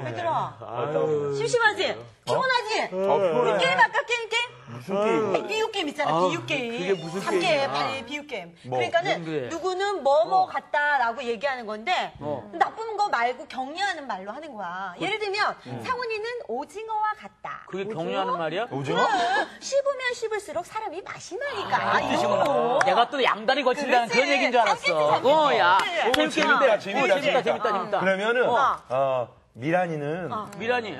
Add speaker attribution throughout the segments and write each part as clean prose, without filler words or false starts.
Speaker 1: 얘들아, 심심하지? 피곤하지?
Speaker 2: 피곤해.
Speaker 1: 게임 할까? 게임?
Speaker 2: 무슨 게임?
Speaker 1: 비유 게임 있잖아, 비유 게임.
Speaker 3: 그게 무슨
Speaker 1: 3개,
Speaker 3: 게임이야?
Speaker 1: 비유 게임.
Speaker 2: 뭐,
Speaker 1: 그러니까는
Speaker 3: 그래.
Speaker 1: 누구는 뭐뭐 같다라고 얘기하는 건데 나쁜 거 말고 격려하는 말로 하는 거야. 예를 들면 상훈이는 오징어와 같다.
Speaker 3: 그게 격려하는 말이야?
Speaker 2: 오징어?
Speaker 1: 씹으면 씹을수록 사람이 맛이 나니까.
Speaker 3: 뜻이구나. 내가 또 양다리 거친다는
Speaker 1: 그렇지.
Speaker 3: 그런 얘기인 줄 알았어.
Speaker 1: 삼겹살.
Speaker 3: 야.
Speaker 1: 그래.
Speaker 2: 재밌다.
Speaker 3: 재밌다.
Speaker 2: 그러면은, 미란이는
Speaker 3: 미란이,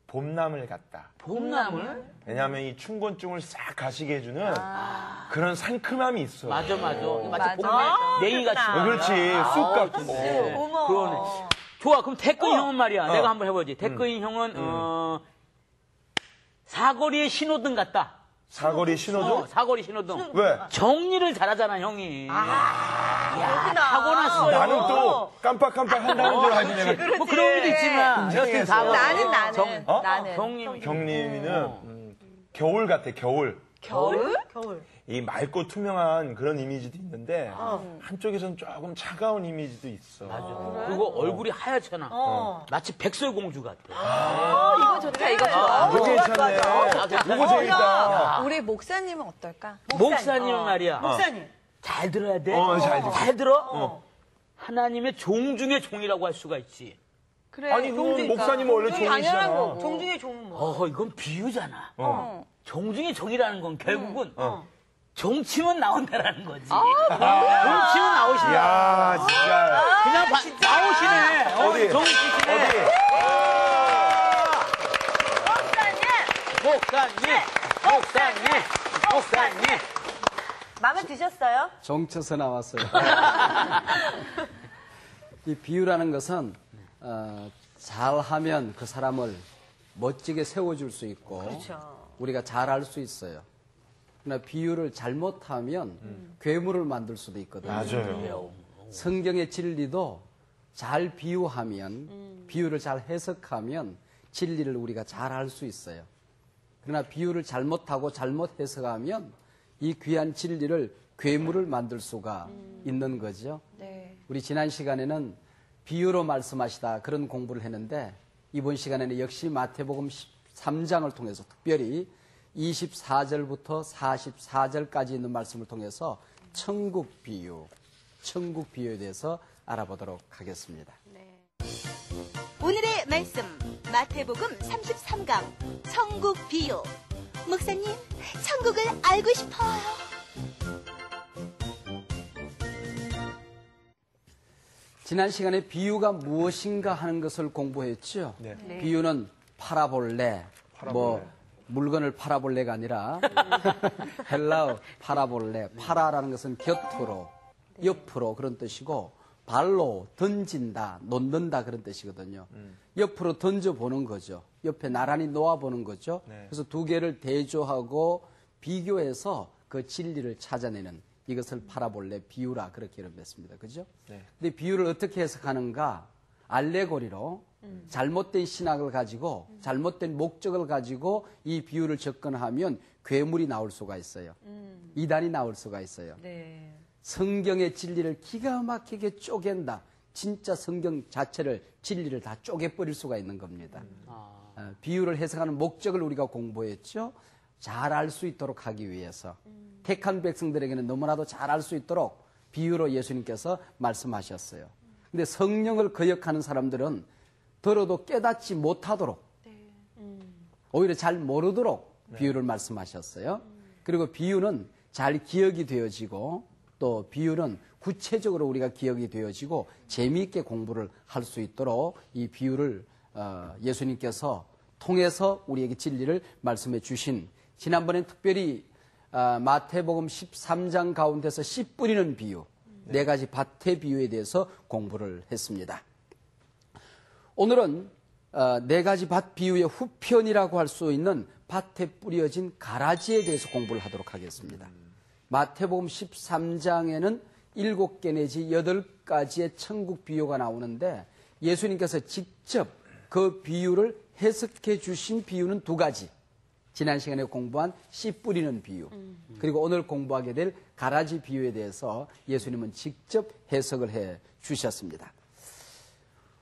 Speaker 2: 봄나물 같다.
Speaker 3: 봄나물?
Speaker 2: 왜냐하면 이 춘곤증을 싹 가시게 해주는 그런 상큼함이 있어.
Speaker 3: 맞아. 마치
Speaker 4: 맞아.
Speaker 3: 봄날 냉이 같이.
Speaker 2: 그렇지. 쑥 같고.
Speaker 1: 어머.
Speaker 3: 그러네. 좋아. 그럼 태근 형은 말이야. 내가 한번 해보지. 태근 형은, 사거리에 신호등 같다.
Speaker 2: 사거리 신호등?
Speaker 3: 사거리 신호등.
Speaker 2: 왜?
Speaker 3: 정리를 잘하잖아, 형이. 야, 타고났어요.
Speaker 2: 나는 또 깜빡깜빡 한다는 줄 알지, 내가.
Speaker 3: 뭐 그런 일도 있지만. 여튼 사거리.
Speaker 4: 나는.
Speaker 3: 형님.
Speaker 2: 경림이는 겨울 같아, 겨울.
Speaker 1: 겨울?
Speaker 2: 이 맑고 투명한 그런 이미지도 있는데 한쪽에서는 조금 차가운 이미지도 있어.
Speaker 3: 맞아. 그리고 얼굴이 하얗잖아. 마치 백설공주 같아.
Speaker 4: 이거 좋다, 이거 좋아.
Speaker 2: 이거 괜찮네. 이거 재밌다.
Speaker 4: 우리 목사님은 어떨까?
Speaker 3: 목사님은 말이야.
Speaker 1: 목사님.
Speaker 3: 잘 들어야 돼.
Speaker 2: 잘
Speaker 3: 들어? 하나님의 종 중의 종이라고 할 수가 있지.
Speaker 4: 그래.
Speaker 2: 아니, 그럼 목사님은 원래
Speaker 4: 당연한
Speaker 2: 종이시잖아.
Speaker 4: 거고.
Speaker 1: 종 중에 종은 뭐?
Speaker 3: 이건 비유잖아. 종 중의 종이라는 건 결국은 종치면 나온다라는 거지. 종치면 나오시네.
Speaker 2: 야, 진짜.
Speaker 3: 그냥 나오시네.
Speaker 2: 어디?
Speaker 3: 종치시네. 목사님.
Speaker 1: 마음에 드셨어요?
Speaker 5: 종쳐서 나왔어요. 이 비유라는 것은 잘하면 그 사람을 멋지게 세워줄 수 있고 우리가 잘할 수 있어요. 그러나 비유를 잘못하면 괴물을 만들 수도 있거든요.
Speaker 2: 맞아요.
Speaker 5: 성경의 진리도 잘 비유하면 비유를 잘 해석하면 진리를 우리가 잘 알 수 있어요. 그러나 비유를 잘못하고 잘못 해석하면 이 귀한 진리를 괴물을 만들 수가 있는 거죠.
Speaker 4: 네.
Speaker 5: 우리 지난 시간에는 비유로 말씀하시다 그런 공부를 했는데 이번 시간에는 역시 마태복음 13장을 통해서 특별히 24절부터 44절까지 있는 말씀을 통해서 천국 비유에 대해서 알아보도록 하겠습니다.
Speaker 6: 오늘의 말씀 마태복음 33강 천국 비유. 목사님, 천국을 알고 싶어요.
Speaker 5: 지난 시간에 비유가 무엇인가 하는 것을 공부했죠.
Speaker 2: 네.
Speaker 5: 비유는 파라볼레, 뭐 물건을 파라볼레가 아니라 헬라어 파라볼레, 파라라는 것은 곁으로, 옆으로 그런 뜻이고 발로 던진다, 놓는다 그런 뜻이거든요. 옆으로 던져보는 거죠. 옆에 나란히 놓아보는 거죠. 그래서 두 개를 대조하고 비교해서 그 진리를 찾아내는 이것을 파라볼레 비유라 그렇게 이름했습니다. 그죠? 근데 비유를 어떻게 해석하는가? 알레고리로 잘못된 신학을 가지고 잘못된 목적을 가지고 이 비유를 접근하면 괴물이 나올 수가 있어요. 이단이 나올 수가 있어요. 성경의 진리를 기가 막히게 쪼갠다. 진짜 성경 자체를 진리를 다 쪼개버릴 수가 있는 겁니다. 비유를 해석하는 목적을 우리가 공부했죠. 잘 알 수 있도록 하기 위해서 택한 백성들에게는 너무나도 잘 알 수 있도록 비유로 예수님께서 말씀하셨어요. 근데 성령을 거역하는 사람들은 들어도 깨닫지 못하도록 오히려 잘 모르도록 비유를 말씀하셨어요. 그리고 비유는 잘 기억이 되어지고 또 비유는 구체적으로 우리가 기억이 되어지고 재미있게 공부를 할 수 있도록 이 비유를 예수님께서 통해서 우리에게 진리를 말씀해 주신 지난번엔 특별히 마태복음 13장 가운데서 씨 뿌리는 비유, 네 가지 밭의 비유에 대해서 공부를 했습니다. 오늘은 네 가지 밭 비유의 후편이라고 할 수 있는 밭에 뿌려진 가라지에 대해서 공부를 하도록 하겠습니다. 마태복음 13장에는 7개 내지 8가지의 천국 비유가 나오는데 예수님께서 직접 그 비유를 해석해 주신 비유는 2가지. 지난 시간에 공부한 씨 뿌리는 비유, 그리고 오늘 공부하게 될 가라지 비유에 대해서 예수님은 직접 해석을 해 주셨습니다.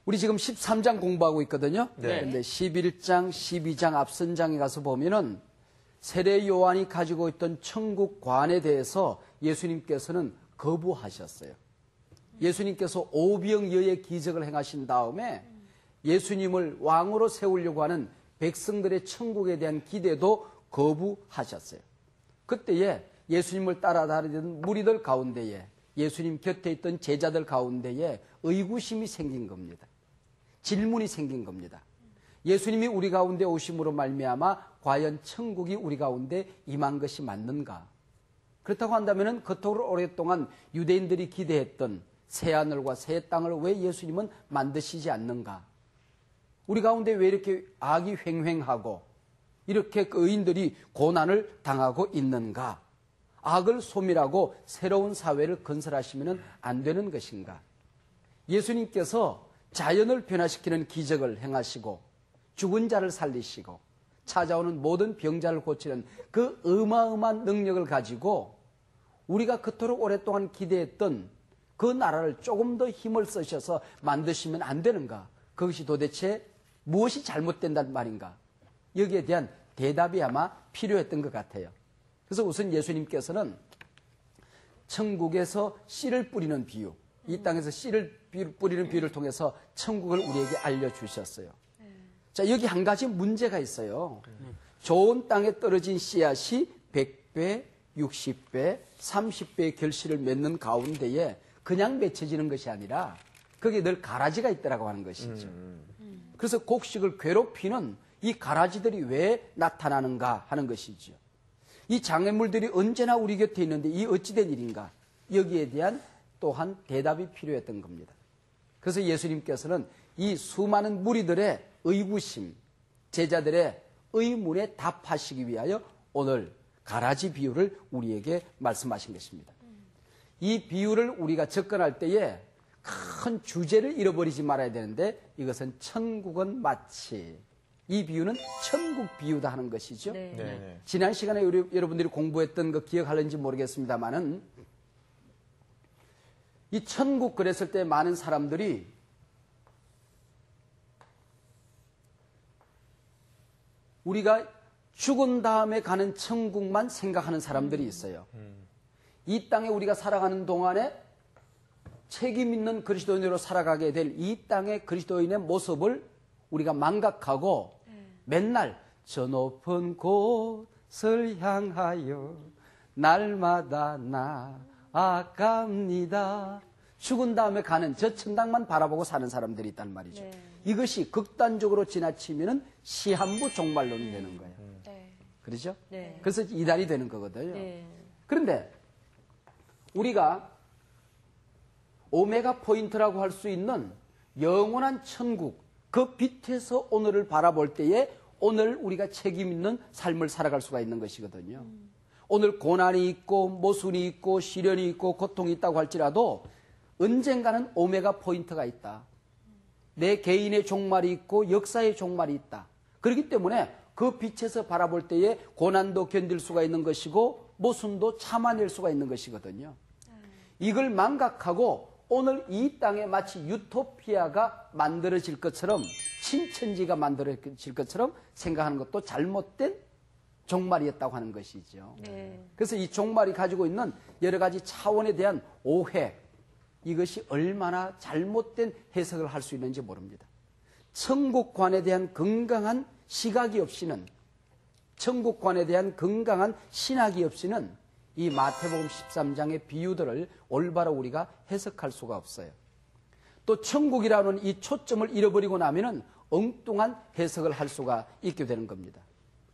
Speaker 5: 우리 지금 13장 공부하고 있거든요.
Speaker 2: 네.
Speaker 5: 근데 11장, 12장 앞선 장에 가서 보면은 세례 요한이 가지고 있던 천국관에 대해서 예수님께서는 거부하셨어요. 예수님께서 오병이어의 기적을 행하신 다음에 예수님을 왕으로 세우려고 하는 백성들의 천국에 대한 기대도 거부하셨어요. 그때에 예수님을 따라다니던 무리들 가운데에 예수님 곁에 있던 제자들 가운데에 의구심이 생긴 겁니다. 질문이 생긴 겁니다. 예수님이 우리 가운데 오심으로 말미암아 과연 천국이 우리 가운데 임한 것이 맞는가? 그렇다고 한다면 그토록 오랫동안 유대인들이 기대했던 새하늘과 새 땅을 왜 예수님은 만드시지 않는가? 우리 가운데 왜 이렇게 악이 횡행하고 이렇게 의인들이 고난을 당하고 있는가? 악을 소멸하고 새로운 사회를 건설하시면 안 되는 것인가? 예수님께서 자연을 변화시키는 기적을 행하시고 죽은 자를 살리시고 찾아오는 모든 병자를 고치는 그 어마어마한 능력을 가지고 우리가 그토록 오랫동안 기대했던 그 나라를 조금 더 힘을 쓰셔서 만드시면 안 되는가? 그것이 도대체 무엇이 잘못된단 말인가? 여기에 대한 대답이 아마 필요했던 것 같아요. 그래서 우선 예수님께서는 천국에서 씨를 뿌리는 비유, 이 땅에서 씨를 뿌리는 비유를 통해서 천국을 우리에게 알려주셨어요. 자, 여기 한 가지 문제가 있어요. 좋은 땅에 떨어진 씨앗이 100배, 60배, 30배의 결실을 맺는 가운데에 그냥 맺혀지는 것이 아니라 거기에 늘 가라지가 있다라고 하는 것이죠. 그래서 곡식을 괴롭히는 이 가라지들이 왜 나타나는가 하는 것이죠. 이 장애물들이 언제나 우리 곁에 있는데 이 어찌된 일인가? 여기에 대한 또한 대답이 필요했던 겁니다. 그래서 예수님께서는 이 수많은 무리들의 의구심, 제자들의 의문에 답하시기 위하여 오늘 가라지 비유를 우리에게 말씀하신 것입니다. 이 비유를 우리가 접근할 때에 큰 주제를 잃어버리지 말아야 되는데 이것은 천국은 마치, 이 비유는 천국 비유다 하는 것이죠.
Speaker 2: 네.
Speaker 5: 지난 시간에 여러분들이 공부했던 거 기억하는지 모르겠습니다만은 이 천국 그랬을 때 많은 사람들이 우리가 죽은 다음에 가는 천국만 생각하는 사람들이 있어요. 이 땅에 우리가 살아가는 동안에 책임 있는 그리스도인으로 살아가게 될 이 땅의 그리스도인의 모습을 우리가 망각하고 맨날 저 높은 곳을 향하여 날마다 나아갑니다. 죽은 다음에 가는 저 천당만 바라보고 사는 사람들이 있단 말이죠.
Speaker 4: 네.
Speaker 5: 이것이 극단적으로 지나치면 시한부 종말론이 되는 거예요. 그렇죠?
Speaker 1: 네.
Speaker 5: 그래서 이단이 되는 거거든요.
Speaker 1: 네.
Speaker 5: 그런데 우리가 오메가 포인트라고 할 수 있는 영원한 천국, 그 빛에서 오늘을 바라볼 때에 오늘 우리가 책임 있는 삶을 살아갈 수가 있는 것이거든요. 오늘 고난이 있고 모순이 있고 시련이 있고 고통이 있다고 할지라도 언젠가는 오메가 포인트가 있다. 내 개인의 종말이 있고 역사의 종말이 있다. 그렇기 때문에 그 빛에서 바라볼 때에 고난도 견딜 수가 있는 것이고 모순도 참아낼 수가 있는 것이거든요. 이걸 망각하고 오늘 이 땅에 마치 유토피아가 만들어질 것처럼 신천지가 만들어질 것처럼 생각하는 것도 잘못된 종말이었다고 하는 것이죠. 그래서 이 종말이 가지고 있는 여러 가지 차원에 대한 오해, 이것이 얼마나 잘못된 해석을 할 수 있는지 모릅니다. 천국관에 대한 건강한 시각이 없이는, 천국관에 대한 건강한 신학이 없이는 이 마태복음 13장의 비유들을 올바로 우리가 해석할 수가 없어요. 또 천국이라는 이 초점을 잃어버리고 나면은 엉뚱한 해석을 할 수가 있게 되는 겁니다.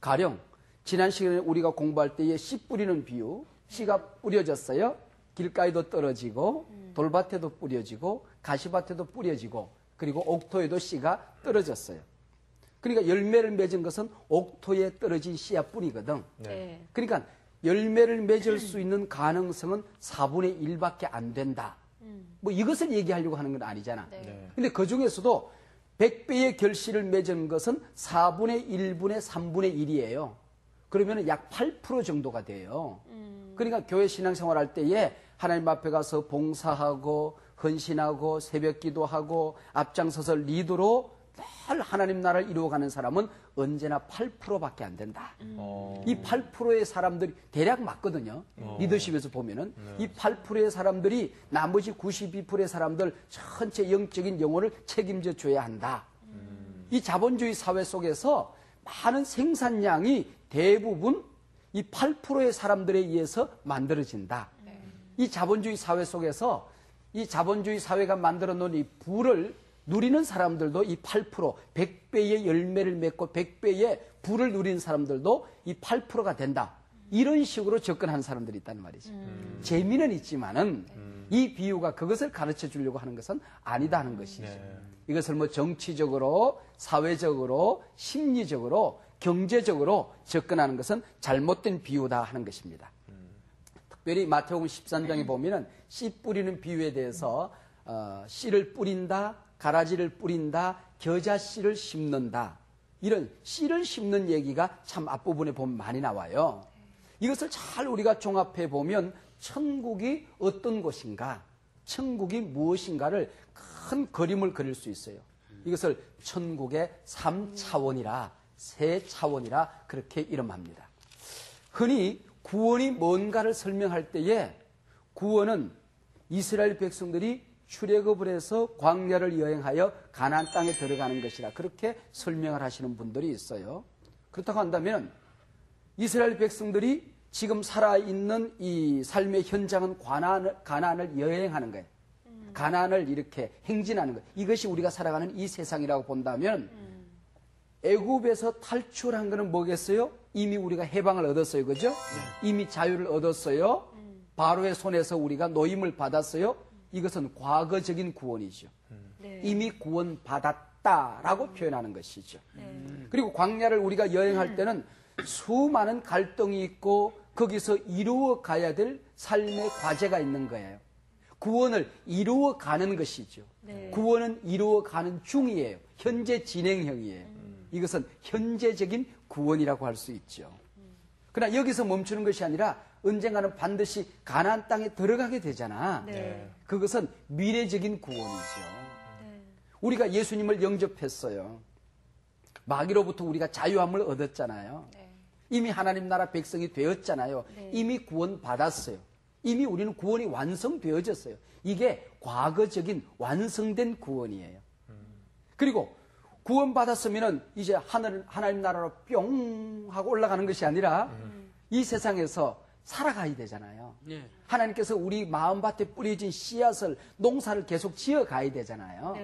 Speaker 5: 가령 지난 시간에 우리가 공부할 때에 씨 뿌리는 비유, 씨가 뿌려졌어요. 길가에도 떨어지고 돌밭에도 뿌려지고 가시밭에도 뿌려지고 그리고 옥토에도 씨가 떨어졌어요. 그러니까 열매를 맺은 것은 옥토에 떨어진 씨앗뿐이거든.
Speaker 1: 네.
Speaker 5: 그러니까 열매를 맺을 수 있는 가능성은 4분의 1밖에 안 된다. 뭐 이것을 얘기하려고 하는 건 아니잖아. 근데 그 중에서도 100배의 결실을 맺은 것은 4분의 1분의 3분의 1이에요. 그러면 약 8% 정도가 돼요. 그러니까 교회 신앙생활 할 때에 하나님 앞에 가서 봉사하고 헌신하고 새벽 기도하고 앞장서서 리더로 늘 하나님 나라를 이루어가는 사람은 언제나 8%밖에 안 된다. 이 8%의 사람들이 대략 맞거든요. 리더십에서 보면은 이 8%의 사람들이 나머지 92%의 사람들 전체 영적인 영혼을 책임져 줘야 한다. 이 자본주의 사회 속에서 많은 생산량이 대부분 이 8%의 사람들에 의해서 만들어진다. 이 자본주의 사회 속에서 이 자본주의 사회가 만들어 놓은 이 부를 누리는 사람들도 이 8%, 100배의 열매를 맺고 100배의 부를 누리는 사람들도 이 8%가 된다. 이런 식으로 접근하는 사람들이 있다는 말이죠. 재미는 있지만은 이 비유가 그것을 가르쳐 주려고 하는 것은 아니다 하는 것이죠. 이것을 뭐 정치적으로, 사회적으로, 심리적으로, 경제적으로 접근하는 것은 잘못된 비유다 하는 것입니다. 특별히 마태복음 13장에 보면은 씨 뿌리는 비유에 대해서 씨를 뿌린다, 가라지를 뿌린다, 겨자씨를 심는다. 이런 씨를 심는 얘기가 참 앞부분에 보면 많이 나와요. 이것을 잘 우리가 종합해 보면 천국이 어떤 곳인가, 천국이 무엇인가를 큰 그림을 그릴 수 있어요. 이것을 천국의 3차원이라, 3차원이라 그렇게 이름합니다. 흔히 구원이 뭔가를 설명할 때에 구원은 이스라엘 백성들이 출애굽을 해서 광야를 여행하여 가나안 땅에 들어가는 것이라 그렇게 설명을 하시는 분들이 있어요. 그렇다고 한다면 이스라엘 백성들이 지금 살아있는 이 삶의 현장은 가나안을 여행하는 거예요. 가나안을 이렇게 행진하는 거예요. 이것이 우리가 살아가는 이 세상이라고 본다면 애굽에서 탈출한 것은 뭐겠어요? 이미 우리가 해방을 얻었어요. 그죠? 이미 자유를 얻었어요. 바로의 손에서 우리가 노임을 받았어요. 이것은 과거적인 구원이죠. 이미 구원받았다라고 표현하는 것이죠. 그리고 광야를 우리가 여행할 때는 수많은 갈등이 있고 거기서 이루어 가야 될 삶의 과제가 있는 거예요. 구원을 이루어 가는 것이죠. 구원은 이루어 가는 중이에요. 현재 진행형이에요. 이것은 현재적인 구원이라고 할 수 있죠. 그러나 여기서 멈추는 것이 아니라 언젠가는 반드시 가나안 땅에 들어가게 되잖아. 그것은 미래적인 구원이죠. 우리가 예수님을 영접했어요. 마귀로부터 우리가 자유함을 얻었잖아요. 이미 하나님 나라 백성이 되었잖아요. 이미 구원 받았어요. 이미 우리는 구원이 완성되어졌어요. 이게 과거적인 완성된 구원이에요. 그리고 구원받았으면 이제 하나님 나라로 뿅 하고 올라가는 것이 아니라 이 세상에서 살아가야 되잖아요. 하나님께서 우리 마음밭에 뿌려진 씨앗을, 농사를 계속 지어가야 되잖아요.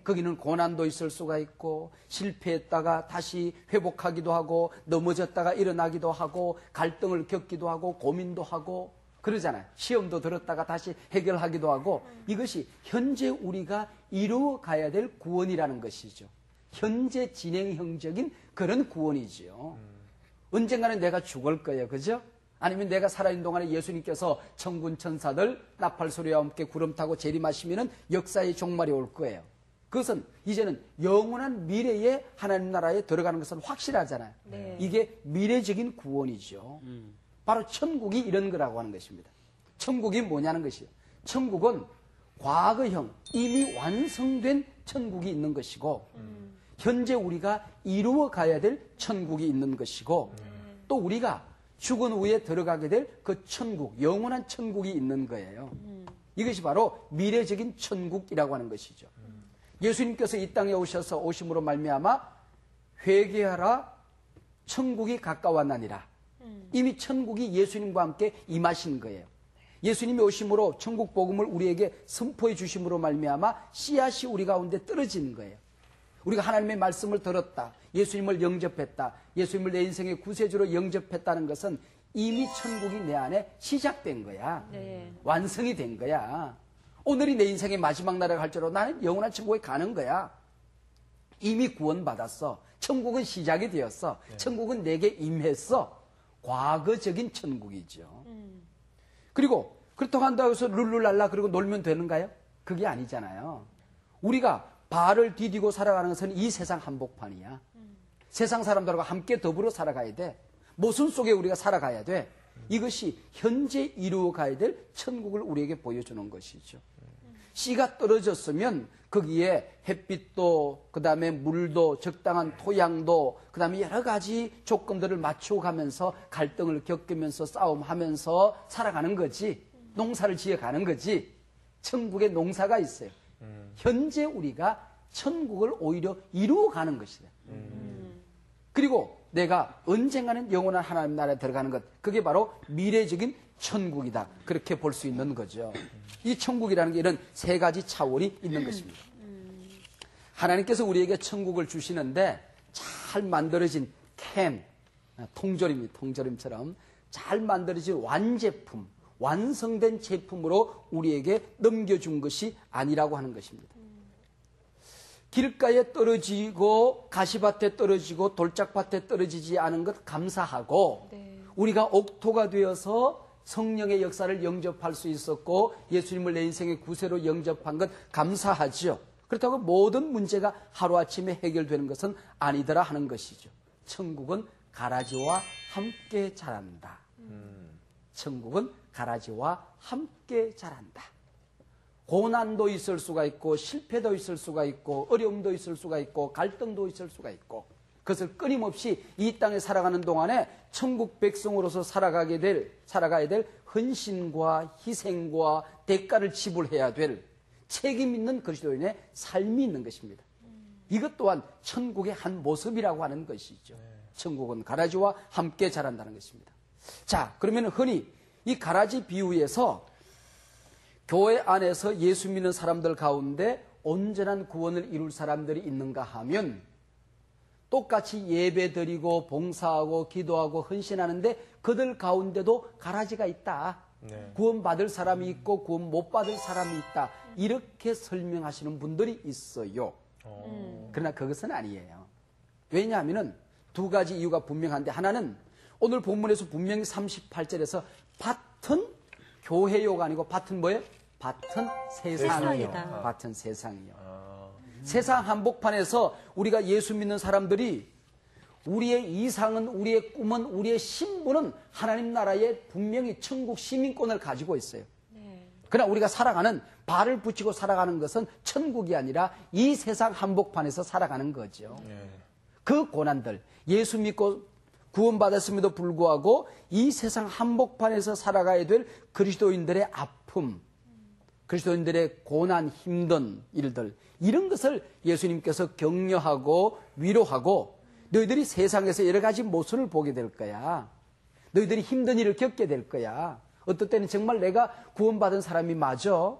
Speaker 5: 거기는 고난도 있을 수가 있고 실패했다가 다시 회복하기도 하고 넘어졌다가 일어나기도 하고 갈등을 겪기도 하고 고민도 하고 그러잖아요. 시험도 들었다가 다시 해결하기도 하고 이것이 현재 우리가 이루어가야 될 구원이라는 것이죠. 현재 진행형적인 그런 구원이지요. 언젠가는 내가 죽을 거예요. 그죠? 아니면 내가 살아있는 동안에 예수님께서 천군 천사들 나팔소리와 함께 구름 타고 재림하시면은 역사의 종말이 올 거예요. 그것은 이제는 영원한 미래에 하나님 나라에 들어가는 것은 확실하잖아요. 이게 미래적인 구원이죠. 바로 천국이 이런 거라고 하는 것입니다. 천국이 뭐냐는 것이에요. 천국은 과거형, 이미 완성된 천국이 있는 것이고 현재 우리가 이루어 가야 될 천국이 있는 것이고 또 우리가 죽은 후에 들어가게 될 그 천국, 영원한 천국이 있는 거예요. 이것이 바로 미래적인 천국이라고 하는 것이죠. 예수님께서 이 땅에 오심으로 말미암아 회개하라 천국이 가까웠나니라. 이미 천국이 예수님과 함께 임하신 거예요. 예수님이 오심으로 천국 복음을 우리에게 선포해 주심으로 말미암아 씨앗이 우리 가운데 떨어지는 거예요. 우리가 하나님의 말씀을 들었다. 예수님을 영접했다. 예수님을 내 인생의 구세주로 영접했다는 것은 이미 천국이 내 안에 시작된 거야. 완성이 된 거야. 오늘이 내 인생의 마지막 날에 갈지라도 나는 영원한 천국에 가는 거야. 이미 구원받았어. 천국은 시작이 되었어. 천국은 내게 임했어. 과거적인 천국이죠. 그리고 그렇다고 한다고 해서 룰루랄라 그리고 놀면 되는가요? 그게 아니잖아요. 우리가 발을 디디고 살아가는 것은 이 세상 한복판이야. 세상 사람들과 함께 더불어 살아가야 돼. 모순 속에 우리가 살아가야 돼. 이것이 현재 이루어가야 될 천국을 우리에게 보여주는 것이죠. 씨가 떨어졌으면 거기에 햇빛도 그다음에 물도 적당한 토양도 그다음에 여러 가지 조건들을 맞추어 가면서 갈등을 겪으면서 싸움하면서 살아가는 거지. 농사를 지어가는 거지. 천국에 농사가 있어요. 현재 우리가 천국을 오히려 이루어가는 것이다. 그리고 내가 언젠가는 영원한 하나님 나라에 들어가는 것, 그게 바로 미래적인 천국이다. 그렇게 볼 수 있는 거죠. 이 천국이라는 게 이런 세 가지 차원이 있는 것입니다. 하나님께서 우리에게 천국을 주시는데 잘 만들어진 캔, 통조림이 통조림처럼 잘 만들어진 완제품, 완성된 제품으로 우리에게 넘겨준 것이 아니라고 하는 것입니다. 길가에 떨어지고 가시밭에 떨어지고 돌짝밭에 떨어지지 않은 것 감사하고 우리가 옥토가 되어서 성령의 역사를 영접할 수 있었고 예수님을 내 인생의 구세로 영접한 것 감사하죠. 그렇다고 모든 문제가 하루아침에 해결되는 것은 아니더라 하는 것이죠. 천국은 가라지와 함께 자란다. 천국은 가라지와 함께 자란다. 고난도 있을 수가 있고 실패도 있을 수가 있고 어려움도 있을 수가 있고 갈등도 있을 수가 있고 그것을 끊임없이 이 땅에 살아가는 동안에 천국 백성으로서 살아가야 될 헌신과 희생과 대가를 지불해야 될 책임 있는 그리스도인의 삶이 있는 것입니다. 이것 또한 천국의 한 모습이라고 하는 것이죠. 천국은 가라지와 함께 자란다는 것입니다. 자, 그러면 흔히 이 가라지 비유에서 교회 안에서 예수 믿는 사람들 가운데 온전한 구원을 이룰 사람들이 있는가 하면 똑같이 예배 드리고 봉사하고 기도하고 헌신하는데 그들 가운데도 가라지가 있다. 구원받을 사람이 있고 구원 못 받을 사람이 있다. 이렇게 설명하시는 분들이 있어요. 그러나 그것은 아니에요. 왜냐하면 두 가지 이유가 분명한데 하나는 오늘 본문에서 분명히 38절에서 밭은 교회요가 아니고 밭은 뭐예요? 밭은 세상이요. 밭은 세상이요. 세상 한복판에서 우리가 예수 믿는 사람들이 우리의 이상은, 우리의 꿈은, 우리의 신분은 하나님 나라에 분명히 천국 시민권을 가지고 있어요. 그러나 우리가 살아가는, 발을 붙이고 살아가는 것은 천국이 아니라 이 세상 한복판에서 살아가는 거죠. 그 고난들, 예수 믿고 구원받았음에도 불구하고 이 세상 한복판에서 살아가야 될 그리스도인들의 아픔, 그리스도인들의 고난, 힘든 일들, 이런 것을 예수님께서 격려하고 위로하고 너희들이 세상에서 여러 가지 모습을 보게 될 거야. 너희들이 힘든 일을 겪게 될 거야. 어떨 때는 정말 내가 구원받은 사람이 맞아.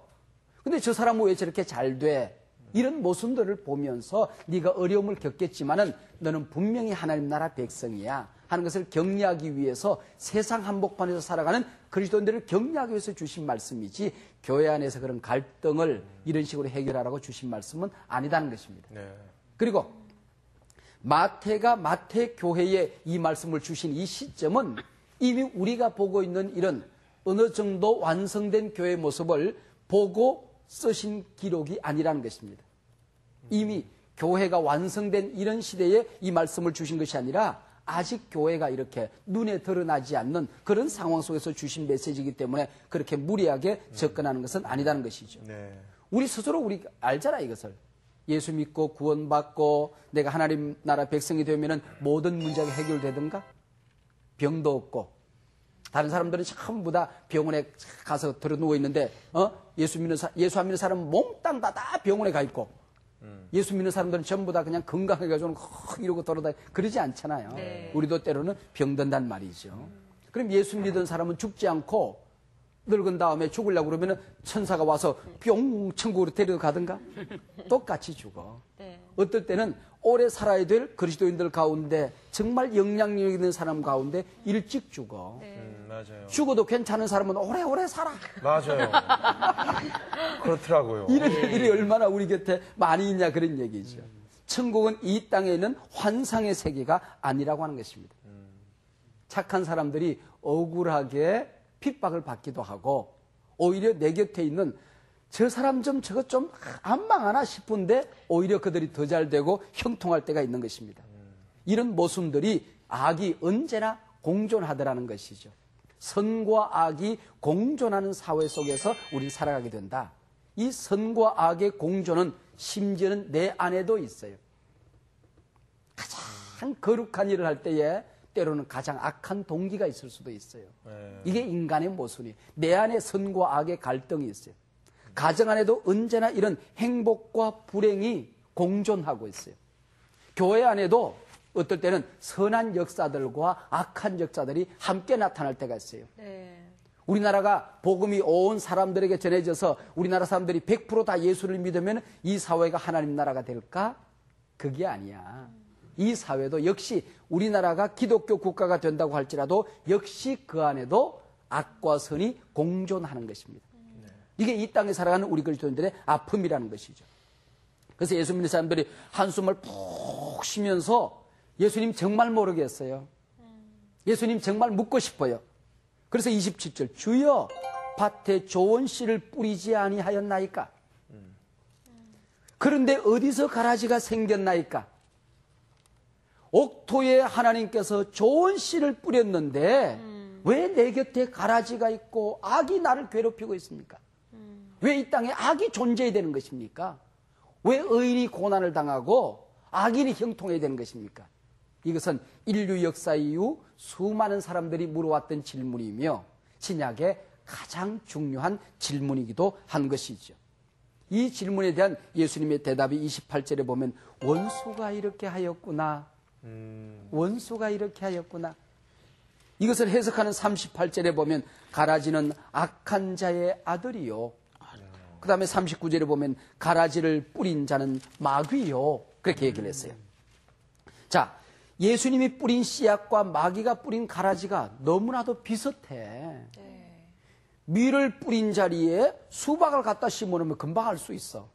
Speaker 5: 근데 저 사람은 왜 저렇게 잘 돼? 이런 모습들을 보면서 네가 어려움을 겪겠지만은 너는 분명히 하나님 나라 백성이야 하는 것을 격려하기 위해서 세상 한복판에서 살아가는 그리스도인들을 격려하기 위해서 주신 말씀이지 교회 안에서 그런 갈등을 이런 식으로 해결하라고 주신 말씀은 아니다는 것입니다. 그리고 마태가 마태 교회에 이 말씀을 주신 이 시점은 이미 우리가 보고 있는 이런 어느 정도 완성된 교회의 모습을 보고 쓰신 기록이 아니라는 것입니다. 이미 교회가 완성된 이런 시대에 이 말씀을 주신 것이 아니라 아직 교회가 이렇게 눈에 드러나지 않는 그런 상황 속에서 주신 메시지이기 때문에 그렇게 무리하게 접근하는 것은 아니다는 것이죠. 우리 스스로 우리 알잖아 이것을. 예수 믿고 구원받고 내가 하나님 나라 백성이 되면은 모든 문제가 해결되든가 병도 없고 다른 사람들은 전부 다 병원에 가서 들어 누워 있는데 예수 안 믿는 사람은 몽땅 다 병원에 가 있고 예수 믿는 사람들은 전부 다 그냥 건강해가지고 이러고 돌아다니 그러지 않잖아요. 우리도 때로는 병든단 말이죠. 그럼 예수 믿은 사람은 죽지 않고 늙은 다음에 죽으려고 그러면 천사가 와서 뿅 천국으로 데려가든가 똑같이 죽어. 어떨 때는 오래 살아야 될 그리스도인들 가운데 정말 영향력 있는 사람 가운데 일찍 죽어.
Speaker 2: 맞아요.
Speaker 5: 죽어도 괜찮은 사람은 오래오래 살아.
Speaker 2: 맞아요. 그렇더라고요.
Speaker 5: 이런 일들이 얼마나 우리 곁에 많이 있냐 그런 얘기죠. 천국은 이 땅에 있는 환상의 세계가 아니라고 하는 것입니다. 착한 사람들이 억울하게 핍박을 받기도 하고 오히려 내 곁에 있는 저 사람 좀 저것 좀 안 망하나 싶은데 오히려 그들이 더 잘 되고 형통할 때가 있는 것입니다. 이런 모순들이 악이 언제나 공존하더라는 것이죠. 선과 악이 공존하는 사회 속에서 우리는 살아가게 된다. 이 선과 악의 공존은 심지어는 내 안에도 있어요. 가장 거룩한 일을 할 때에 때로는 가장 악한 동기가 있을 수도 있어요. 이게 인간의 모순이에요. 내 안에 선과 악의 갈등이 있어요. 가정 안에도 언제나 이런 행복과 불행이 공존하고 있어요. 교회 안에도 어떨 때는 선한 역사들과 악한 역사들이 함께 나타날 때가 있어요. 우리나라가 복음이 온 사람들에게 전해져서 우리나라 사람들이 100% 다 예수를 믿으면 이 사회가 하나님 나라가 될까? 그게 아니야. 이 사회도 역시 우리나라가 기독교 국가가 된다고 할지라도 역시 그 안에도 악과 선이 공존하는 것입니다. 이게 이 땅에 살아가는 우리 그리스도인들의 아픔이라는 것이죠. 그래서 예수 믿는 사람들이 한숨을 푹 쉬면서 예수님 정말 모르겠어요. 예수님 정말 묻고 싶어요. 그래서 27절 주여 밭에 좋은 씨를 뿌리지 아니하였나이까? 그런데 어디서 가라지가 생겼나이까? 옥토에 하나님께서 좋은 씨를 뿌렸는데 왜 내 곁에 가라지가 있고 악이 나를 괴롭히고 있습니까? 왜 이 땅에 악이 존재해야 되는 것입니까? 왜 의인이 고난을 당하고 악인이 형통해야 되는 것입니까? 이것은 인류 역사 이후 수많은 사람들이 물어왔던 질문이며 신약의 가장 중요한 질문이기도 한 것이죠. 이 질문에 대한 예수님의 대답이 28절에 보면 원수가 이렇게 하였구나. 원수가 이렇게 하였구나. 이것을 해석하는 38절에 보면 가라지는 악한 자의 아들이요. 그 다음에 39절에 보면 가라지를 뿌린 자는 마귀요. 그렇게 얘기를 했어요. 자, 예수님이 뿌린 씨앗과 마귀가 뿌린 가라지가 너무나도 비슷해. 밀을 뿌린 자리에 수박을 갖다 심어놓으면 금방 알 수 있어.